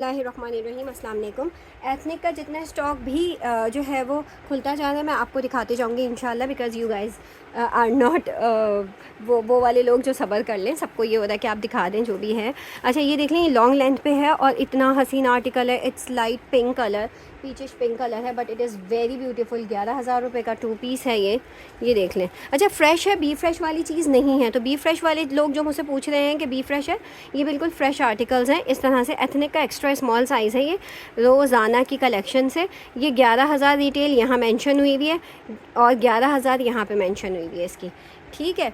बिस्मिल्लाहिर्रहमानिर्रहीम, अस्सलाम वालेकुम। एथनिक का जितना स्टॉक भी जो है वो खुलता जा रहा है, मैं आपको दिखाते जाऊंगी इंशाल्लाह, because you guys are not वो वाले लोग जो सब्र कर लें। सबको ये होता है कि आप दिखा दें जो भी है। अच्छा, ये देख लें, ये लॉन्ग लेंथ पे है और इतना हसीन आर्टिकल है। It's light pink colour, peachish pink colour है, but it is very beautiful. 11,000 रुपये का 2 पीस है ये देख लें। अच्छा, फ्रेश है, बी फ्रेश वाली चीज़ नहीं है। तो बी फ्रेश वाले लोग जो मुझसे पूछ रहे हैं कि बी फ्रेश है, ये बिल्कुल फ्रेश आर्टिकल्स हैं। इस तरह से एथनिक का एक्स्ट्रा स्मॉल साइज़ है ये, रोज़ाना की कलेक्शन से। ये 11,000 रिटेल यहाँ मेंशन हुई हुई है और 11,000 यहाँ पे मेंशन हुई हुई है इसकी, ठीक है।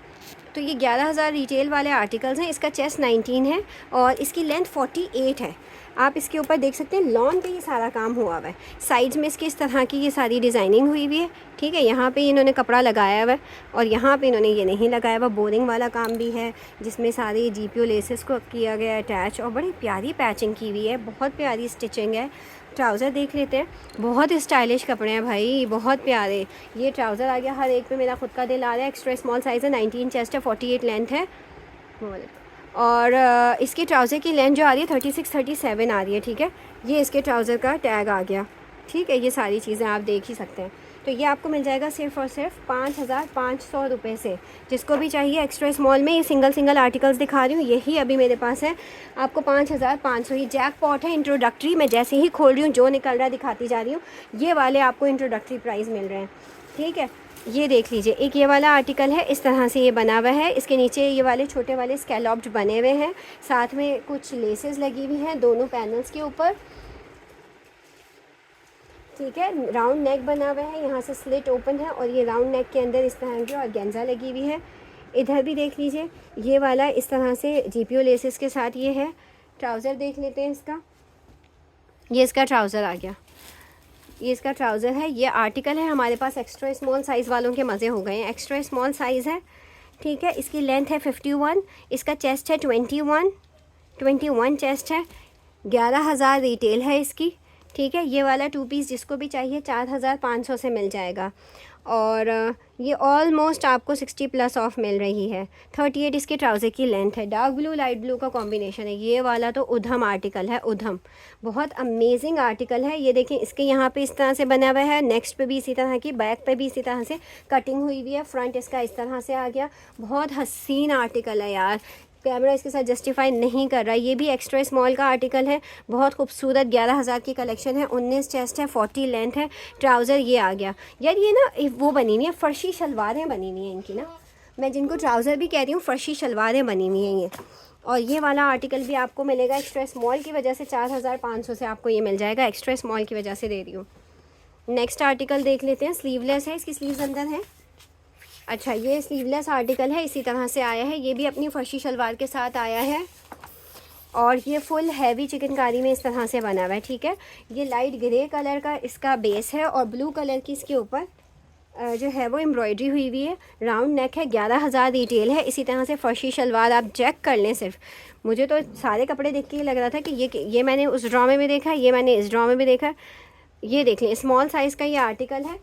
तो ये 11,000 रिटेल वाले आर्टिकल्स हैं। इसका चेस्ट 19 है और इसकी लेंथ 48 है। आप इसके ऊपर देख सकते हैं, लॉन पे ये सारा काम हुआ हुआ है। साइड्स में इसकी इस तरह की ये सारी डिज़ाइनिंग हुई हुई है, ठीक है। यहाँ पे इन्होंने कपड़ा लगाया हुआ है और यहाँ पे इन्होंने ये नहीं लगाया हुआ। बोरिंग वाला काम भी है जिसमें सारे जीपीओ लेसेस को किया गया अटैच और बड़ी प्यारी पैचिंग की हुई है, बहुत प्यारी स्टिचिंग है। ट्राउज़र देख लेते हैं, बहुत स्टाइलिश कपड़े हैं भाई, बहुत प्यारे। ये ट्राउज़र आ गया, हर एक पे मेरा खुद का दिल आ रहा है। एक्स्ट्रा स्मॉल साइज़ है, 19 चेस्ट है, 48 लेंथ है और इसके ट्राउज़र की लेंथ जो आ रही है 36-37 आ रही है, ठीक है। ये इसके ट्राउज़र का टैग आ गया, ठीक है। ये सारी चीज़ें आप देख ही सकते हैं। तो ये आपको मिल जाएगा सिर्फ़ और सिर्फ 5,500 रुपये से। जिसको भी चाहिए एक्स्ट्रा स्मॉल में, ये सिंगल आर्टिकल्स दिखा रही हूँ, यही अभी मेरे पास है। आपको 5,500 ही जैक पॉट है। इंट्रोडक्टरी मैं जैसे ही खोल रही हूँ, जो निकल रहा है दिखाती जा रही हूँ। ये वाले आपको इंट्रोडक्टरी प्राइस मिल रहे हैं, ठीक है। ये देख लीजिए, एक ये वाला आर्टिकल है, इस तरह से ये बना हुआ है। इसके नीचे ये वाले छोटे वाले स्कैलॉप्ड बने हुए हैं, साथ में कुछ लेसेस लगी हुई हैं दोनों पैनल्स के ऊपर, ठीक है। राउंड नेक बना हुआ है, यहाँ से स्लिट ओपन है और ये राउंड नेक के अंदर इस तरह की ऑर्गेन्जा लगी हुई है। इधर भी देख लीजिए, ये वाला इस तरह से जीपीओ लेसेस के साथ ये है। ट्राउज़र देख लेते हैं इसका, ये इसका ट्राउज़र आ गया, ये इसका ट्राउज़र है। ये आर्टिकल है हमारे पास एक्स्ट्रा स्मॉल साइज़ वालों के मज़े हो गए हैं। एक्स्ट्रा स्मॉल साइज़ है, ठीक है। इसकी लेंथ है 51, इसका चेस्ट है 21 चेस्ट है। 11,000 रिटेल है इसकी, ठीक है। ये वाला 2 पीस जिसको भी चाहिए 4,500 से मिल जाएगा और ये ऑलमोस्ट आपको 60+ ऑफ मिल रही है। 38 इसके ट्राउज़र की लेंथ है। डार्क ब्लू लाइट ब्लू का कॉम्बिनेशन है। ये वाला तो उधम आर्टिकल है, उधम, बहुत अमेजिंग आर्टिकल है। ये देखें, इसके यहाँ पे इस तरह से बना हुआ है, नेक्स्ट पे भी इसी तरह की, बैक पे भी इसी तरह से कटिंग हुई हुई है, फ्रंट इसका इस तरह से आ गया। बहुत हसीन आर्टिकल है यार, कैमरा इसके साथ जस्टिफाई नहीं कर रहा। ये भी एक्स्ट्रा स्मॉल का आर्टिकल है, बहुत खूबसूरत। 11,000 की कलेक्शन है। 19 चेस्ट है, 40 लेंथ है। ट्राउज़र ये आ गया यार। ये ना वो बनी हुई है, फर्शी शलवारें बनी हुई हैं इनकी ना, मैं जिनको ट्राउज़र भी कह रही हूँ, फर्शी शलवारें बनी हुई हैं ये। और ये वाला आर्टिकल भी आपको मिलेगा एक्स्ट्रा स्मॉल की वजह से 4,500 से आपको ये मिल जाएगा। एक्स्ट्रा स्मॉल की वजह से दे रही हूँ। नेक्स्ट आर्टिकल देख लेते हैं, स्लीवलेस है, इसकी स्लीव्स अंदर है। अच्छा, ये स्लीवलेस आर्टिकल है, इसी तरह से आया है। ये भी अपनी फर्शी शलवार के साथ आया है और ये फुल हैवी चिकनकारी में इस तरह से बना हुआ है, ठीक है। ये लाइट ग्रे कलर का इसका बेस है और ब्लू कलर की इसके ऊपर जो है वो एम्ब्रॉयडरी हुई हुई है। राउंड नेक है, 11,000 रिटेल है। इसी तरह से फर्शी शलवार आप चेक कर लें। सिर्फ मुझे तो सारे कपड़े देख के लग रहा था कि ये मैंने उस ड्रॉ में भी देखा, ये मैंने इस ड्रॉ में भी देखा। ये देख लें, स्मॉल साइज़ का ये आर्टिकल है,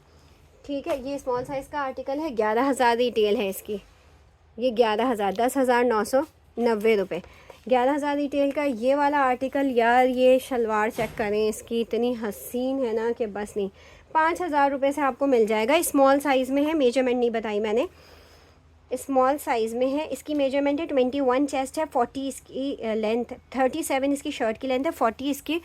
ठीक है। ये स्मॉल साइज़ का आर्टिकल है, 11,000 रिटेल है इसकी। ये 11,000, 10,990 रुपये, 11,000 रिटेल का ये वाला आर्टिकल। यार ये शलवार चेक करें इसकी, इतनी हसीन है ना कि बस नहीं। 5,000 रुपये से आपको मिल जाएगा। स्मॉल साइज़ में है, मेजरमेंट नहीं बताई मैंने, स्मॉल साइज़ में है। इसकी मेजरमेंट है 21 चेस्ट है, 40 इसकी लेंथ, 37 इसकी शर्ट की लेंथ है, 40 इसकी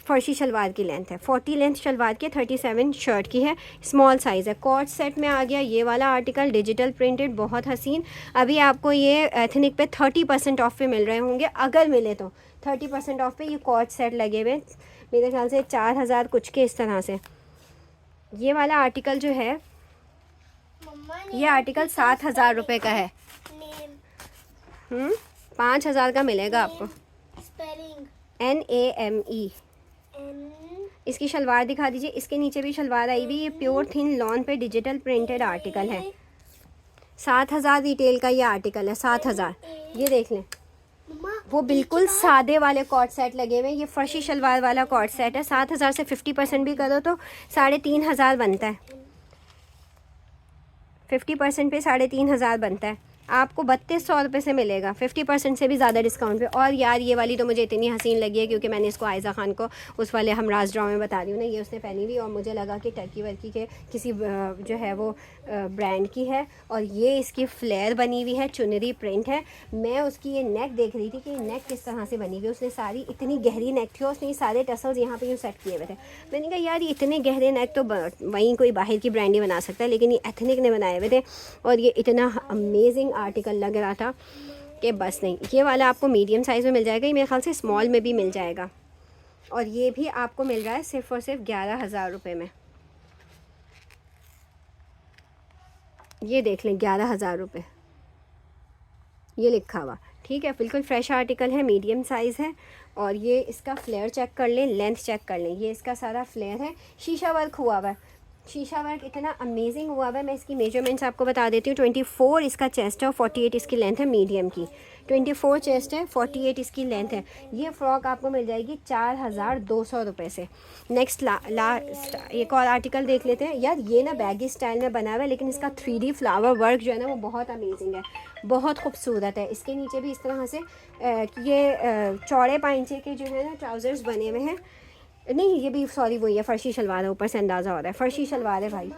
फर्शी शलवार की लेंथ है। 40 लेंथ शलवार की, 37 शर्ट की है। स्मॉल साइज़ है। कॉर्ड सेट में आ गया ये वाला आर्टिकल, डिजिटल प्रिंटेड, बहुत हसीन। अभी आपको ये एथनिक पे 30% ऑफ पे मिल रहे होंगे, अगर मिले तो 30% ऑफ पे ये कॉर्ड सेट लगे हुए, मेरे ख्याल से 4,000 कुछ के इस तरह से। ये वाला आर्टिकल जो है, ये आर्टिकल 7,000 रुपये का है। 5,000 का मिलेगा आपको। NAME। इसकी शलवार दिखा दीजिए, इसके नीचे भी शलवार आई हुई। ये प्योर थिन लॉन पे डिजिटल प्रिंटेड आर्टिकल है। 7,000 रिटेल का ये आर्टिकल है, 7,000। ये देख लें, वो बिल्कुल सादे वाले कॉर्ड सेट लगे हुए हैं। ये फर्शी शलवार वाला कॉर्ड सेट है। 7,000 से 50% भी करो तो 3,500 बनता है। 50% पे 3,500 बनता है। आपको 3200 रुपये से मिलेगा, 50% से भी ज़्यादा डिस्काउंट पे। और यार ये वाली तो मुझे इतनी हसीन लगी है क्योंकि मैंने इसको आयज़ा खान को उस वाले हमराज ड्रामा में बता रही हूँ ना, ये उसने पहनी हुई और मुझे लगा कि टर्की वर्की के किसी जो है वो ब्रांड की है। और ये इसकी फ्लेयर बनी हुई है, चुनरी प्रिंट है। मैं उसकी ये नेक देख रही थी कि नेक किस तरह से बनी हुई है। उसने सारी इतनी गहरी नेक थी और उसने सारे टसल्स यहाँ पे यूँ सेट किए हुए थे। मैंने कहा यार ये इतने गहरे नेक तो वहीं कोई बाहर की ब्रांड ही बना सकता है, लेकिन ये एथनिक ने बनाए हुए थे और ये इतना अमेजिंग आर्टिकल लग रहा था कि बस नहीं। ये वाला आपको मीडियम साइज़ में मिल जाएगा, ये मेरे ख्याल से स्मॉल में भी मिल जाएगा। और ये भी आपको मिल रहा है सिर्फ़ और सिर्फ 11,000 रुपये में। ये देख लें 11,000 रुपये ये लिखा हुआ, ठीक है। बिल्कुल फ्रेश आर्टिकल है, मीडियम साइज़ है। और ये इसका फ्लेयर चेक कर लें, लेंथ चेक कर लें। ये इसका सारा फ्लेयर है, शीशा वर्क हुआ हुआ है। शीशा वर्क इतना अमेजिंग हुआ हुआ है। मैं इसकी मेजरमेंट्स आपको बता देती हूँ। 24 इसका चेस्ट है और 48 इसकी लेंथ है मीडियम की। 24 चेस्ट है, 48 इसकी लेंथ है। ये फ्रॉक आपको मिल जाएगी 4,200 रुपये से। नेक्स्ट एक और आर्टिकल देख लेते हैं। यार ये ना बैगी स्टाइल में बना हुआ है, लेकिन इसका 3D फ्लावर वर्क जो है ना वो बहुत अमेजिंग है, बहुत खूबसूरत है। इसके नीचे भी इस तरह से ये चौड़े पाइंचे के जो है ना ट्राउज़र्स बने हुए हैं। नहीं ये भी सॉरी वही है, फ़र्शी शलवार है, ऊपर से अंदाज़ा हो रहा है फ़र्शी शलवार है भाई।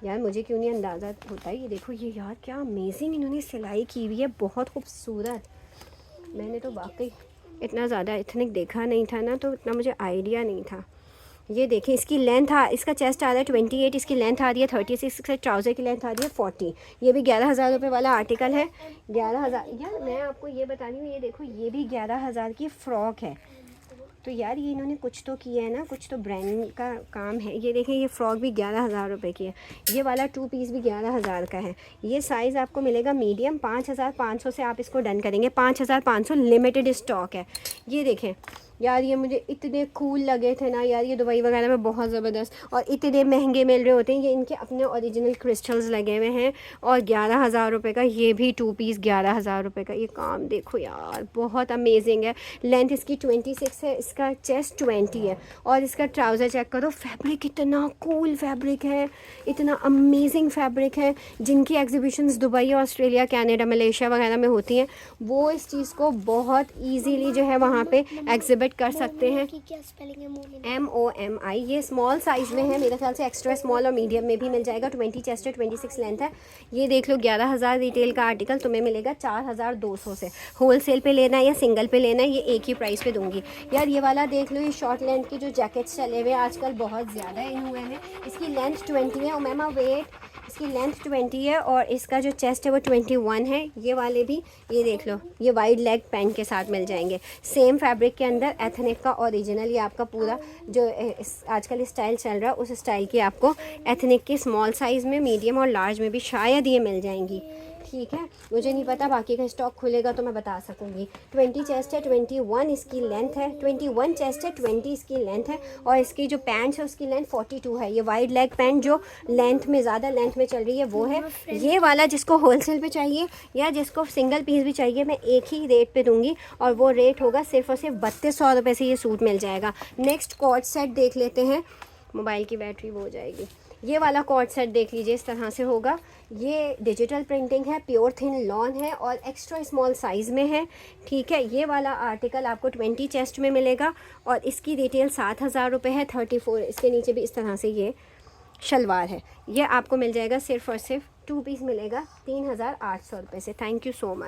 यार मुझे क्यों नहीं अंदाज़ा होता है। ये देखो ये यार क्या अमेजिंग इन्होंने सिलाई की हुई है, बहुत खूबसूरत। मैंने तो वाकई इतना ज़्यादा एथनिक देखा नहीं था ना, तो इतना मुझे आइडिया नहीं था। ये देखें इसकी लेंथ इसका चेस्ट आ रहा है 28, इसकी लेंथ आ रही है 36, इसका ट्राउज़र की लेंथ आ रही है 40। ये भी 11,000 रुपये वाला आर्टिकल है। 11,000। यार मैं आपको ये बता रही हूँ, ये देखो ये भी 11,000 की फ़्रॉक है। तो यार ये इन्होंने कुछ तो किया है ना, कुछ तो ब्रांड का काम है। ये देखें ये फ़्रॉक भी 11,000 रुपये की है। ये वाला 2 पीस भी 11,000 का है। ये साइज़ आपको मिलेगा मीडियम। 5,500 से आप इसको डन करेंगे। 5,500 लिमिटेड स्टॉक है। ये देखें यार ये मुझे इतने कूल लगे थे ना यार, ये दुबई वगैरह में बहुत ज़बरदस्त और इतने महंगे मिल रहे होते हैं। ये इनके अपने ओरिजिनल क्रिस्टल्स लगे हुए हैं और 11,000 रुपये का ये भी 2 पीस 11,000 रुपये का। ये काम देखो यार बहुत अमेजिंग है। लेंथ इसकी 26 है, इसका चेस्ट 20 है और इसका ट्राउज़र चेक करो। फैब्रिक इतना कूल फैब्रिक है, इतना अमेजिंग फैब्रिक है। जिनकी exhibitions Dubai, Australia, Canada, Malaysia वगैरह में होती हैं वो इस चीज़ को बहुत ईजीली जो है वहाँ पे एग्जिबिट कर सकते हैं। क्या स्पेलिंग है? MOMI। ये स्मॉल साइज़ में है, मेरे ख्याल से एक्स्ट्रा स्मॉल और मीडियम में भी मिल जाएगा। 20 चेस्ट है, 26 लेंथ है। ये देख लो 11,000 रिटेल का आर्टिकल तुम्हें मिलेगा 4,200 से। होलसेल पे लेना है या सिंगल पे लेना है, ये एक ही प्राइस पे दूंगी। यार ये वाला देख लो, ये शॉर्ट लेंथ के जो जैकेट्स चले हुए आजकल बहुत ज़्यादा इन हुए हैं। इसकी लेंथ 20 है और मैम वेट, इसकी लेंथ 20 है और इसका जो चेस्ट है वो 21 है। ये वाले भी ये देख लो, ये वाइड लेग पैंट के साथ मिल जाएंगे। सेम फैब्रिक के अंदर एथनिक का ओरिजिनल, ये आपका पूरा जो आजकल स्टाइल चल रहा है उस स्टाइल की आपको एथनिक की स्मॉल साइज़ में, मीडियम और लार्ज में भी शायद ये मिल जाएंगी। ठीक है, मुझे नहीं पता, बाकी का स्टॉक खुलेगा तो मैं बता सकूंगी। 20 चेस्ट है, 21 इसकी लेंथ है। 21 चेस्ट है, 20 इसकी लेंथ है और इसकी जो पैंट्स है उसकी लेंथ 42 है। ये वाइड लेग पैंट जो लेंथ में ज़्यादा लेंथ में चल रही है वो है। ये वाला जिसको होलसेल पे चाहिए या जिसको सिंगल पीस भी चाहिए मैं एक ही रेट पे दूंगी और वो रेट होगा सिर्फ और सिर्फ 3200 रुपये से ये सूट मिल जाएगा। नेक्स्ट कॉर्ड सेट देख लेते हैं। मोबाइल की बैटरी वो हो जाएगी। ये वाला कॉर्ड सेट देख लीजिए, इस तरह से होगा। ये डिजिटल प्रिंटिंग है, प्योर थिन लॉन है और एक्स्ट्रा स्मॉल साइज़ में है। ठीक है, ये वाला आर्टिकल आपको 20 चेस्ट में मिलेगा और इसकी रिटेल 7,000 रुपये है। 34 इसके नीचे भी इस तरह से ये शलवार है। ये आपको मिल जाएगा सिर्फ और सिर्फ 2 पीस मिलेगा 3,800 रुपये से। Thank you so much.